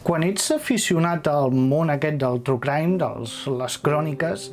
Quan ets aficionat al món aquest del true crime, les cròniques,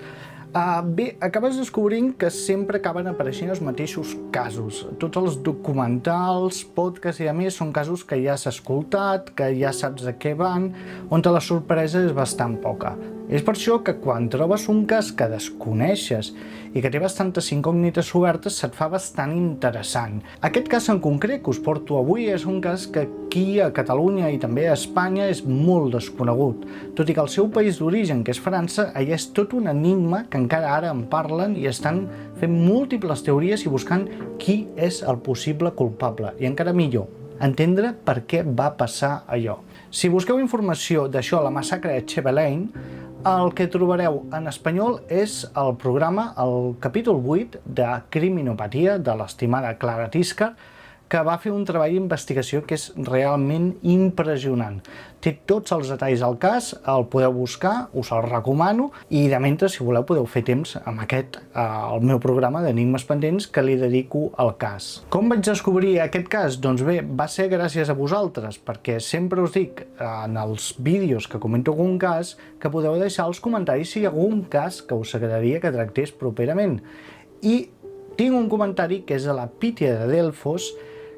acabes descobrint que sempre acaben apareixent els mateixos casos. Tots els documentals, podcasts i a més són casos que ja has escoltat, que ja saps de què van, on la sorpresa és bastant poca. És per això que quan trobes un cas que desconeixes i que té bastantes incògnites obertes, se't fa bastant interessant. Aquest cas en concret que us porto avui és un cas que aquí a Catalunya i també a Espanya és molt desconegut. Tot i que el seu país d'origen, que és França, allà és tot un enigma que encara ara en parlen i estan fent múltiples teories i buscant qui és el possible culpable. I encara millor, entendre per què va passar allò. Si busqueu informació d'això, la massacre de Chevaline, el que trobareu en espanyol és el programa, el capítol 8 de Criminopatia, de l'estimada Clara Tíscar, que va fer un treball d'investigació que és realment impressionant. Té tots els detalls del cas, el podeu buscar, us el recomano, i de mentre, si voleu, podeu fer temps amb aquest, el meu programa d'Enigmes Pendents que li dedico al cas. Com vaig descobrir aquest cas? Doncs bé, va ser gràcies a vosaltres, perquè sempre us dic en els vídeos que comento algun cas que podeu deixar als comentaris si hi ha algun cas que us agradaria que tractés properament. I tinc un comentari que és de la Pítia de Delfos,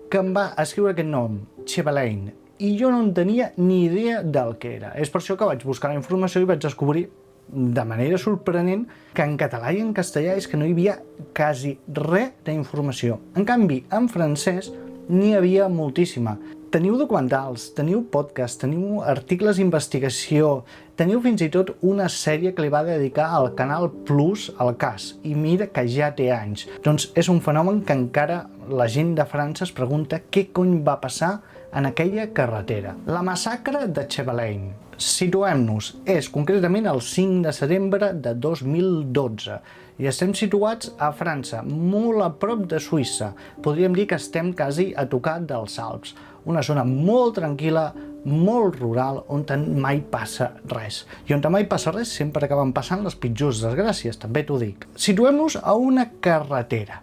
que em va escriure aquest nom, Chevaline, i jo no en tenia ni idea del que era. És per això que vaig buscar la informació i vaig descobrir de manera sorprenent que en català i en castellà és que no hi havia quasi res d'informació. En canvi, en francès n'hi havia moltíssima. Teniu documentals, teniu podcasts, teniu articles d'investigació, teniu fins i tot una sèrie que li va dedicar al Canal Plus al cas, i mira que ja té anys. Doncs és un fenomen que encara la gent de França es pregunta què cony va passar en aquella carretera. La massacre de Chevaline. Situem-nos, és concretament el 5 de setembre de 2012 i estem situats a França, molt a prop de Suïssa. Podríem dir que estem quasi a tocar dels Alps. Una zona molt tranquil·la, molt rural, on mai passa res. I on mai passa res sempre acaben passant les pitjors desgràcies, també t'ho dic. Situem-nos a una carretera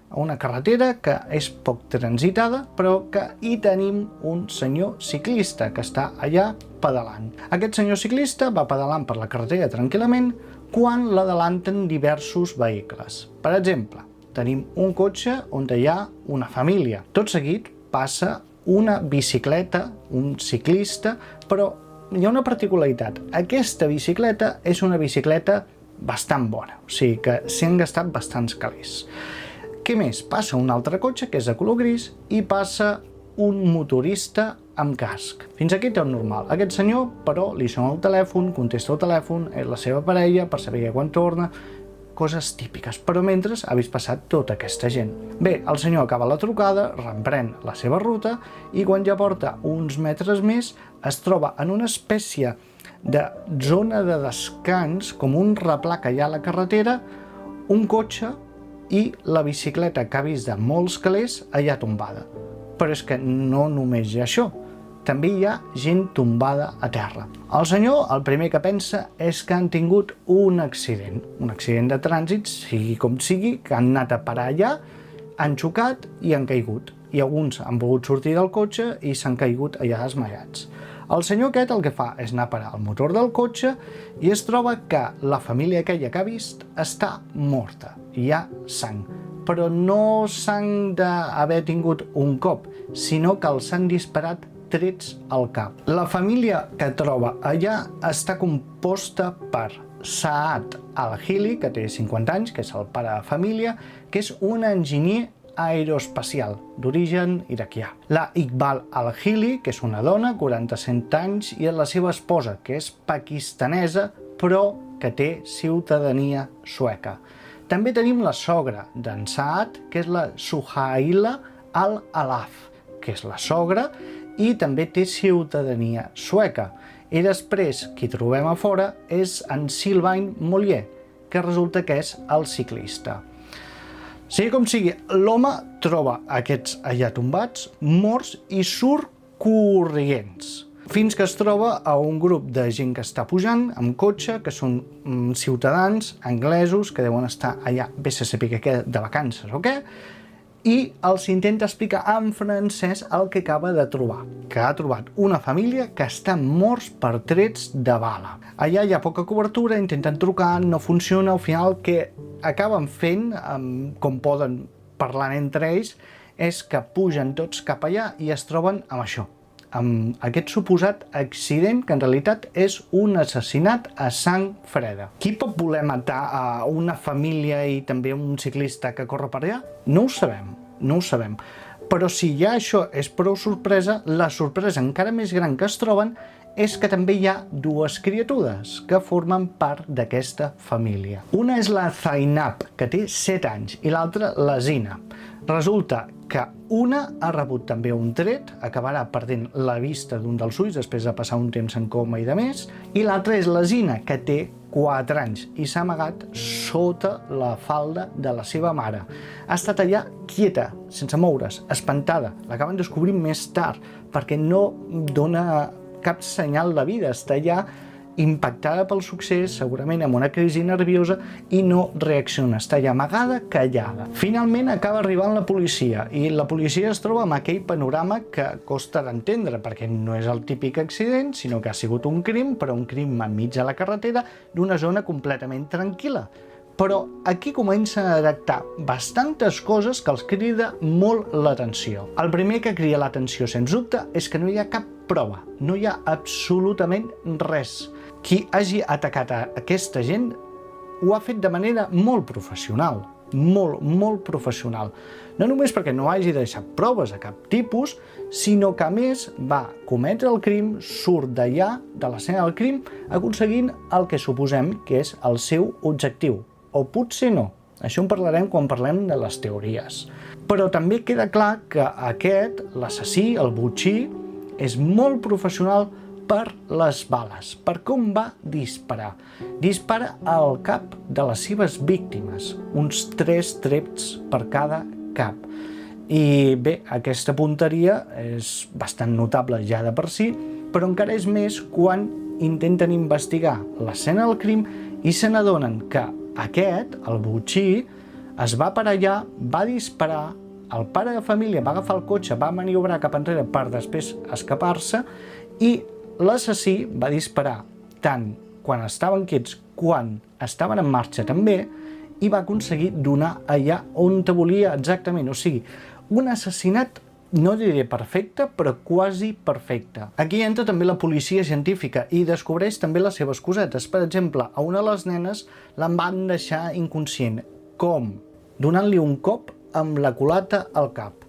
que és poc transitada, però que hi tenim un senyor ciclista que està allà pedalant. Aquest senyor ciclista va pedalant per la carretera tranquil·lament quan l'adelanten diversos vehicles. Per exemple, tenim un cotxe on hi ha una família. Tot seguit passa una bicicleta, un ciclista, però hi ha una particularitat. Aquesta bicicleta és una bicicleta bastant bona, o sigui que s'hi han gastat bastants calés. Què més? Passa un altre cotxe, que és de color gris, i passa un motorista amb casc. Fins aquí tot normal. Aquest senyor, però, li sona el telèfon, contesta el telèfon, és la seva parella, per saber quan torna, coses típiques, però mentre ha vist passar tota aquesta gent. Bé, el senyor acaba la trucada, reprèn la seva ruta i quan ja porta uns metres més es troba en una espècie de zona de descans, com un replà que hi ha a la carretera, un cotxe i la bicicleta que ha vist de molts calés allà tombada. Però és que no només hi ha això, també hi ha gent tombada a terra. El senyor el primer que pensa és que han tingut un accident de trànsit, sigui com sigui, que han anat a parar allà, han xocat i han caigut. I alguns han volgut sortir del cotxe i s'han caigut allà desmaiats. El senyor aquest el que fa és anar a parar el motor del cotxe i es troba que la família aquella que ha vist està morta. Hi ha sang, però no sang d'haver tingut un cop, sinó que els han disparat trets al cap. La família que troba allà està composta per Saad Al-Hili, que té 50 anys, que és el pare de família, que és un enginyer aeroespacial d'origen iraquià. La Iqbal Al-Hili, que és una dona, 47 anys, i és la seva esposa, que és pakistanesa, però que té ciutadania sueca. També tenim la sogra d'en Saad, que és la Suhaila Al-Alaf, que és la sogra, i també té ciutadania sueca. I després, qui trobem a fora és en Sylvain Mollier, que resulta que és el ciclista. Sigui com sigui, l'home troba aquests allà tombats, morts, i surt corrients. Fins que es troba a un grup de gent que està pujant amb cotxe, que són ciutadans anglesos que deuen estar allà, vés a saber què, de vacances o què, i els intenta explicar en francès el que acaba de trobar, que ha trobat una família que estan morts per trets de bala. Allà hi ha poca cobertura, intenten trucar, no funciona, al final que acaben fent, com poden parlant entre ells, és que pugen tots cap allà i es troben amb això, amb aquest suposat accident que en realitat és un assassinat a sang freda. Qui pot voler matar a una família i també un ciclista que corre per allà? No ho sabem, no ho sabem. Però si ja això és prou sorpresa, la sorpresa encara més gran que es troben és que també hi ha dues criatures que formen part d'aquesta família. Una és la Zainab, que té 7 anys, i l'altra la Zina. Resulta que una ha rebut també un tret, acabarà perdent la vista d'un dels ulls després de passar un temps en coma i de més, i l'altra és la Zina, que té 4 anys i s'ha amagat sota la falda de la seva mare. Ha estat allà quieta, sense moure's, espantada. L'acaben descobrint més tard, perquè no dona cap senyal de vida, està allà impactada pel succés, segurament amb una crisi nerviosa, i no reacciona, està allà amagada, callada. Finalment acaba arribant la policia, i la policia es troba amb aquell panorama que costa d'entendre, perquè no és el típic accident, sinó que ha sigut un crim, però un crim enmig de la carretera d'una zona completament tranquil·la. Però aquí comencen a detectar bastantes coses que els crida molt l'atenció. El primer que crida l'atenció, sens dubte, és que no hi ha cap prova, no hi ha absolutament res. Qui hagi atacat a aquesta gent ho ha fet de manera molt professional, molt professional. No només perquè no hagi deixat proves de cap tipus, sinó que a més va cometre el crim, surt d'allà, de l'escena del crim, aconseguint el que suposem que és el seu objectiu. O potser no. Això en parlarem quan parlem de les teories. Però també queda clar que aquest, l'assassí, el botxí, és molt professional per les bales, per com va disparar. Dispara al cap de les seves víctimes, uns 3 trets per cada cap. I bé, aquesta punteria és bastant notable ja de per si, però encara és més quan intenten investigar l'escena del crim i se n'adonen que aquest, el botxí, es va per allà, va disparar, el pare de família va agafar el cotxe, va maniobrar cap enrere per després escapar-se i l'assassí va disparar tant quan estaven quiets quan estaven en marxa també i va aconseguir donar allà on te volia exactament, o sigui, un assassinat no diré perfecte, però quasi perfecte. Aquí entra també la policia científica i descobreix també les seves cosetes. Per exemple, a una de les nenes l'en van deixar inconscient. Com? Donant-li un cop amb la culata al cap.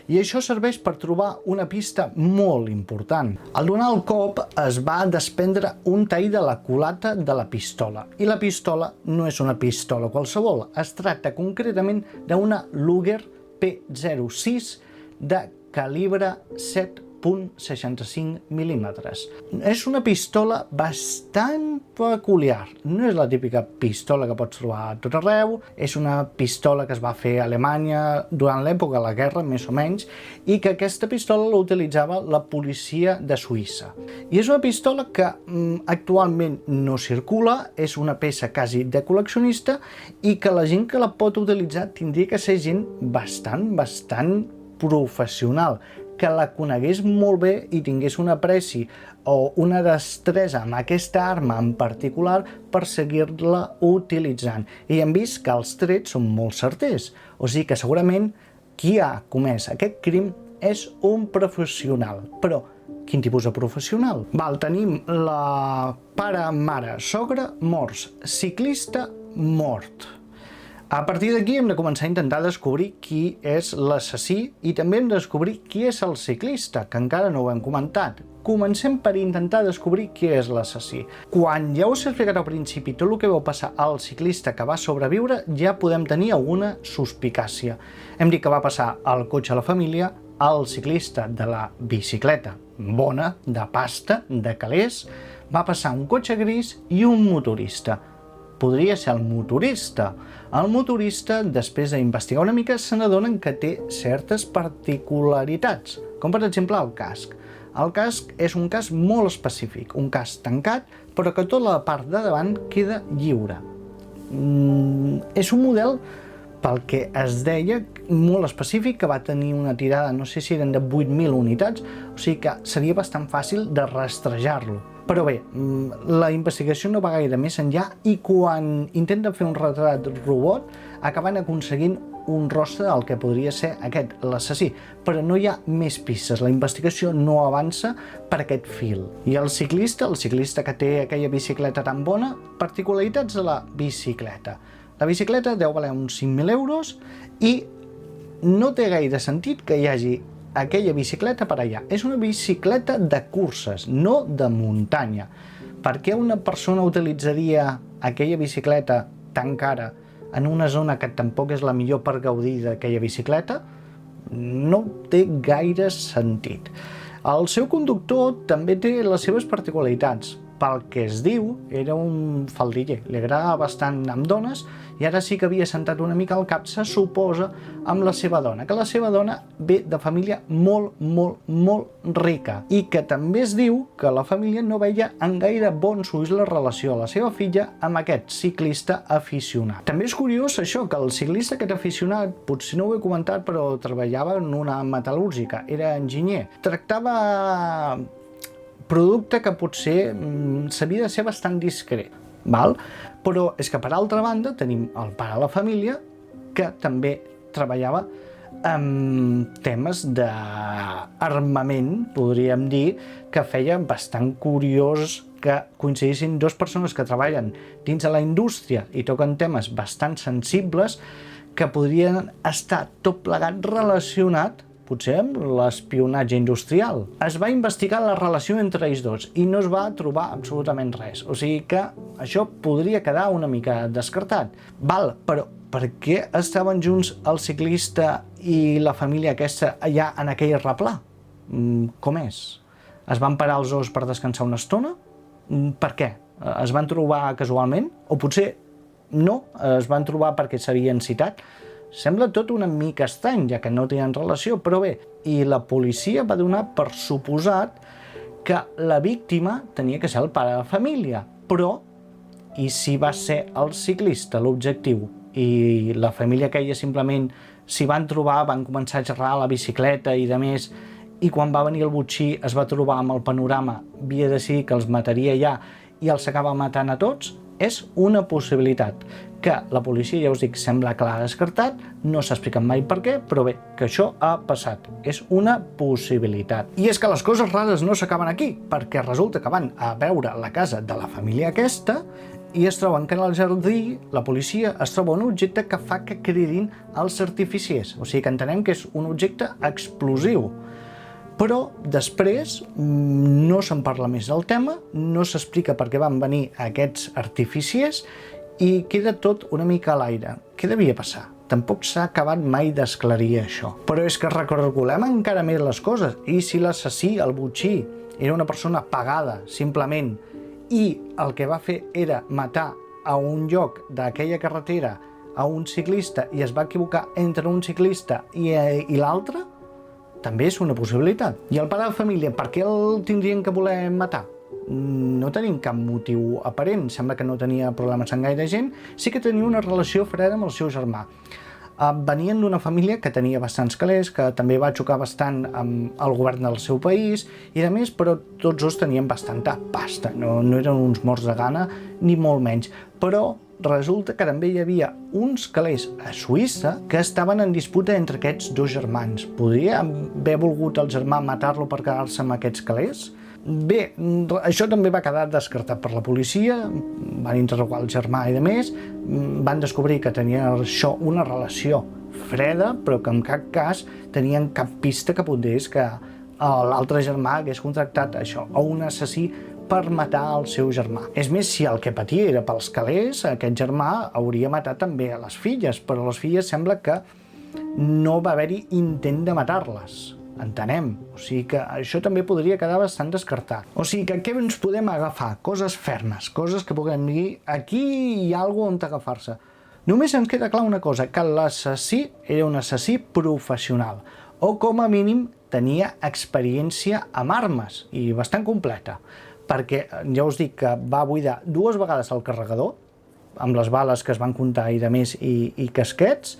I això serveix per trobar una pista molt important. Al donar el cop es va desprendre un tall de la culata de la pistola. I la pistola no és una pistola qualsevol. Es tracta concretament d'una Luger P06 de calibre 7.65 mil·límetres. És una pistola bastant peculiar. No és la típica pistola que pots trobar a tot arreu, és una pistola que es va fer a Alemanya durant l'època de la guerra, més o menys, i que aquesta pistola la utilitzava la policia de Suïssa. I és una pistola que actualment no circula, és una peça quasi de col·leccionista i que la gent que la pot utilitzar tindria que ser gent bastant professional, que la conegués molt bé i tingués un apreci o una destresa amb aquesta arma en particular per seguir-la utilitzant. I hem vist que els trets són molt certers, o sigui que segurament qui ha comès aquest crim és un professional. Però quin tipus de professional? Tenim la pare, mare, sogra morts, ciclista mort. A partir d'aquí hem de començar a intentar descobrir qui és l'assassí i també hem de descobrir qui és el ciclista, que encara no ho hem comentat. Comencem per intentar descobrir qui és l'assassí. Quan ja us he explicat al principi tot el que vau passar al ciclista que va sobreviure, ja podem tenir alguna suspicàcia. Hem dit que va passar al cotxe a la família, al ciclista de la bicicleta bona, de pasta, de calés, va passar un cotxe gris i un motorista. Podria ser el motorista. El motorista, després d'investigar una mica, se n'adonen que té certes particularitats, com per exemple el casc. El casc és un casc molt específic, un casc tancat, però que tota la part de davant queda lliure. És un model pel que es deia, molt específic, que va tenir una tirada, no sé si eren de 8.000 unitats, o sigui que seria bastant fàcil de rastrejar-lo. Però bé, la investigació no va gaire més enllà i quan intenten fer un retrat robot acaben aconseguint un rostre del que podria ser aquest, l'assassí, però no hi ha més pistes, la investigació no avança per aquest fil. I el ciclista que té aquella bicicleta tan bona, particularitats de la bicicleta. La bicicleta deu valer uns 5.000 euros i no té gaire sentit que hi hagi aquella bicicleta per allà. És una bicicleta de curses, no de muntanya. Per què una persona utilitzaria aquella bicicleta tan cara en una zona que tampoc és la millor per gaudir d'aquella bicicleta? No té gaire sentit. El seu conductor també té les seves particularitats. Pel que es diu, era un faldiller, li agradava bastant amb dones i ara sí que havia sentat una mica al cap, se suposa, amb la seva dona, que la seva dona ve de família molt rica i que també es diu que la família no veia en gaire bons ulls la relació de la seva filla amb aquest ciclista aficionat. També és curiós això, que el ciclista aquest aficionat, potser no ho he comentat, però treballava en una metal·lúrgica, era enginyer. Tractava producte que potser s'havia de ser bastant discret, val? Però és que per altra banda tenim el pare de la família que també treballava amb temes d'armament, podríem dir, que feia bastant curiós que coincidissin dues persones que treballen dins de la indústria i toquen temes bastant sensibles que podrien estar tot plegat relacionat potser amb l'espionatge industrial. Es va investigar la relació entre ells dos i no es va trobar absolutament res. O sigui que això podria quedar una mica descartat. Val, però per què estaven junts el ciclista i la família aquesta allà en aquell replà? Com és? Es van parar els dos per descansar una estona? Per què? Es van trobar casualment? O potser no, es van trobar perquè s'havien citat? Sembla tot una mica estrany, ja que no tenen relació, però bé, i la policia va donar per suposat que la víctima tenia que ser el pare de la família, però i si va ser el ciclista l'objectiu i la família aquella simplement s'hi van trobar, van començar a xerrar a la bicicleta i de més, i quan va venir el botxí es va trobar amb el panorama, havia decidit que els mataria ja i els acaba matant a tots? És una possibilitat que la policia, ja us dic, sembla clar descartat, no s'ha explicat mai per què, però bé, que això ha passat. És una possibilitat. I és que les coses rares no s'acaben aquí, perquè resulta que van a veure la casa de la família aquesta i es troben que en el jardí la policia es troba un objecte que fa que cridin els artificiers. O sigui que entenem que és un objecte explosiu. Però després no se'n parla més del tema, no s'explica per què van venir aquests artificiers i queda tot una mica a l'aire. Què devia passar? Tampoc s'ha acabat mai d'esclarir això. Però és que recalculem encara més les coses. I si l'assassí, el botxí, era una persona pagada, simplement, i el que va fer era matar a un lloc d'aquella carretera a un ciclista i es va equivocar entre un ciclista i l'altre, també és una possibilitat. I el pare de família, per què el tindrien que voler matar? No tenim cap motiu aparent, sembla que no tenia problemes amb gaire gent, sí que tenia una relació freda amb el seu germà. Venien d'una família que tenia bastants calés, que també va xocar bastant amb el govern del seu país i de més, però tots dos tenien bastanta pasta, no eren uns morts de gana ni molt menys, però resulta que també hi havia uns calés a Suïssa que estaven en disputa entre aquests dos germans. Podria haver volgut el germà matar-lo per quedar-se amb aquests calés? Bé, això també va quedar descartat per la policia, van interrogar el germà i de més, van descobrir que tenia això una relació freda, però que en cap cas tenien cap pista que apuntés que l'altre germà hagués contractat això, o un assassí per matar el seu germà. És més, si el que patia era pels calés, aquest germà hauria matat també a les filles, però les filles sembla que no va haver-hi intent de matar-les. Entenem. O sigui que això també podria quedar bastant descartat. O sigui que què ens podem agafar? Coses fermes, coses que puguem dir aquí hi ha alguna on agafar-se. Només ens queda clar una cosa, que l'assassí era un assassí professional, o com a mínim tenia experiència amb armes, i bastant completa, perquè ja us dic que va buidar 2 vegades el carregador amb les bales que es van comptar i de més, i casquets.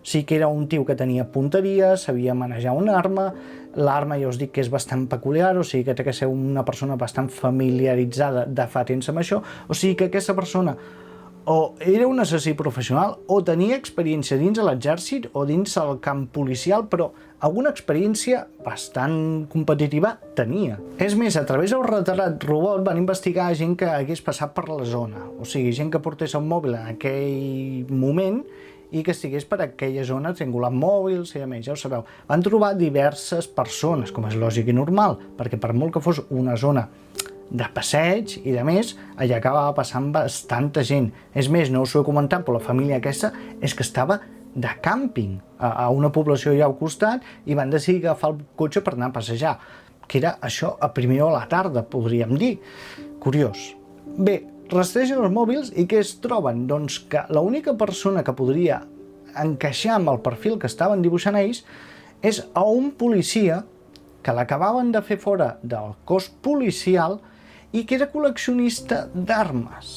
Sí que era un tio que tenia punteria, sabia manejar una arma, l'arma ja us dic que és bastant peculiar, o sigui que té que ser una persona bastant familiaritzada de fa temps amb això, o sigui que aquesta persona o era un assassí professional o tenia experiència dins de l'exèrcit o dins el camp policial, però alguna experiència bastant competitiva tenia. És més, a través del retrat robot van investigar gent que hagués passat per la zona, o sigui, gent que portés el mòbil en aquell moment i que estigués per aquella zona triangulant mòbils i a més, ja ho sabeu. Van trobar diverses persones, com és lògic i normal, perquè per molt que fos una zona de passeig i de més, allà acabava passant bastanta gent. És més, no us ho he comentat, però la família aquesta és que estava de càmping a una població allà al costat i van decidir agafar el cotxe per anar a passejar, que era això a primera hora a la tarda, podríem dir. Curiós. Bé, rastregen els mòbils i què es troben? Doncs que l'única persona que podria encaixar amb el perfil que estaven dibuixant ells és a un policia que l'acabaven de fer fora del cos policial i que era col·leccionista d'armes.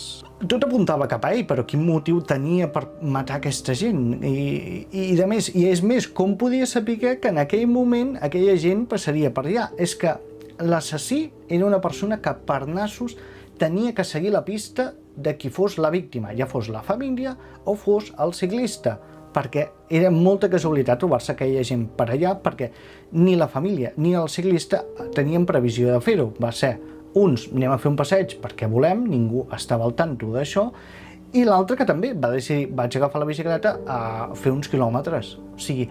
Tot apuntava cap a ell, però quin motiu tenia per matar aquesta gent? I de més, i és més, com podia saber que en aquell moment aquella gent passaria per allà? És que l'assassí era una persona que per nassos tenia que seguir la pista de qui fos la víctima, ja fos la família o fos el ciclista, perquè era molta casualitat trobar-se aquella gent per allà, perquè ni la família ni el ciclista tenien previsió de fer-ho. Va ser uns, anem a fer un passeig perquè volem, ningú estava al tanto d'això, i l'altre que també va decidir, vaig agafar la bicicleta a fer uns quilòmetres. O sigui,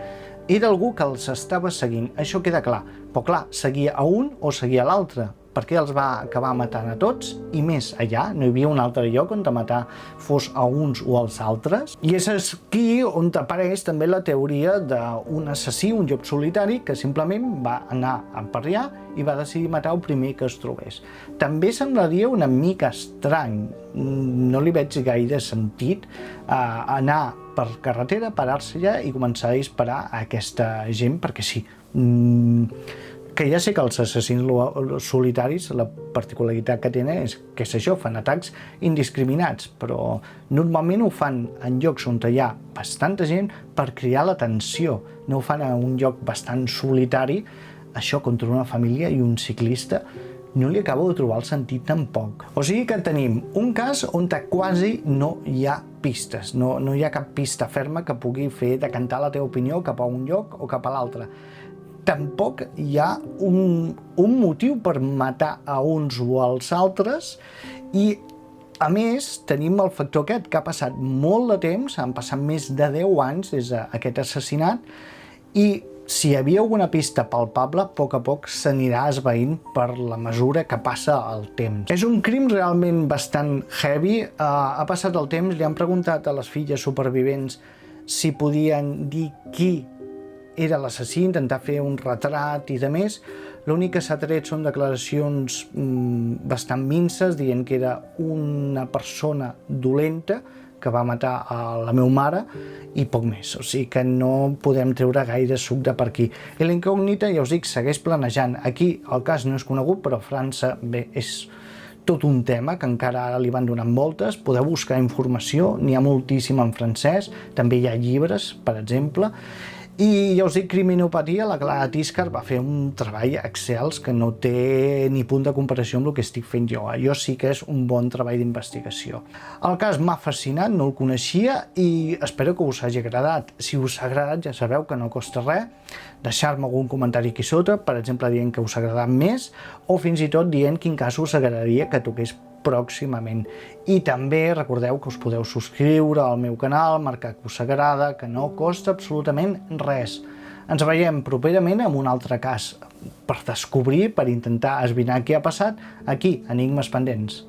era algú que els estava seguint, això queda clar. Però clar, seguia a un o seguia a l'altre, perquè els va acabar matant a tots, i més allà, no hi havia un altre lloc on matar fos a uns o als altres. I és aquí on apareix també la teoria d'un assassí, un llop solitari, que simplement va anar per allà i va decidir matar el primer que es trobés. També semblaria una mica estrany, no li veig gaire sentit anar per carretera, parar-se allà i començar a disparar a aquesta gent, perquè sí. Que ja sé que els assassins solitaris, la particularitat que tenen és que és això, fan atacs indiscriminats, però normalment ho fan en llocs on hi ha bastanta gent per cridar l'atenció, no ho fan en un lloc bastant solitari. Això contra una família i un ciclista no li acabo de trobar el sentit tampoc. O sigui que tenim un cas on quasi no hi ha pistes, no hi ha cap pista ferma que pugui fer decantar la teva opinió cap a un lloc o cap a l'altre. Tampoc hi ha un motiu per matar a uns o als altres i, a més, tenim el factor aquest, que ha passat molt de temps, han passat més de 10 anys des d'aquest assassinat, i si hi havia alguna pista palpable, a poc s'anirà esvaint per la mesura que passa el temps. És un crim realment bastant heavy, ha passat el temps, li han preguntat a les filles supervivents si podien dir qui era l'assassí, intentar fer un retrat i de més. L'únic que s'ha tret són declaracions bastant minces, dient que era una persona dolenta que va matar a la meva mare i poc més. O sigui que no podem treure gaire suc de per aquí. I la incògnita, ja us dic, segueix planejant. Aquí el cas no és conegut, però a França, bé, és tot un tema que encara ara li van donant voltes. Podeu buscar informació, n'hi ha moltíssim en francès, també hi ha llibres, per exemple. I ja us dic, Criminopatia, la Clara Tiscar va fer un treball excels que no té ni punt de comparació amb el que estic fent jo. Jo sí que és un bon treball d'investigació. El cas m'ha fascinat, no el coneixia i espero que us hagi agradat. Si us ha agradat ja sabeu que no costa res deixar-me algun comentari aquí sota, per exemple dient que us ha agradat més o fins i tot dient quin cas us agradaria que toqués pròximament. I també recordeu que us podeu subscriure al meu canal, marcar que us agrada, que no costa absolutament res. Ens veiem properament amb un altre cas per descobrir, per intentar esbrinar què ha passat aquí, Enigmes Pendents.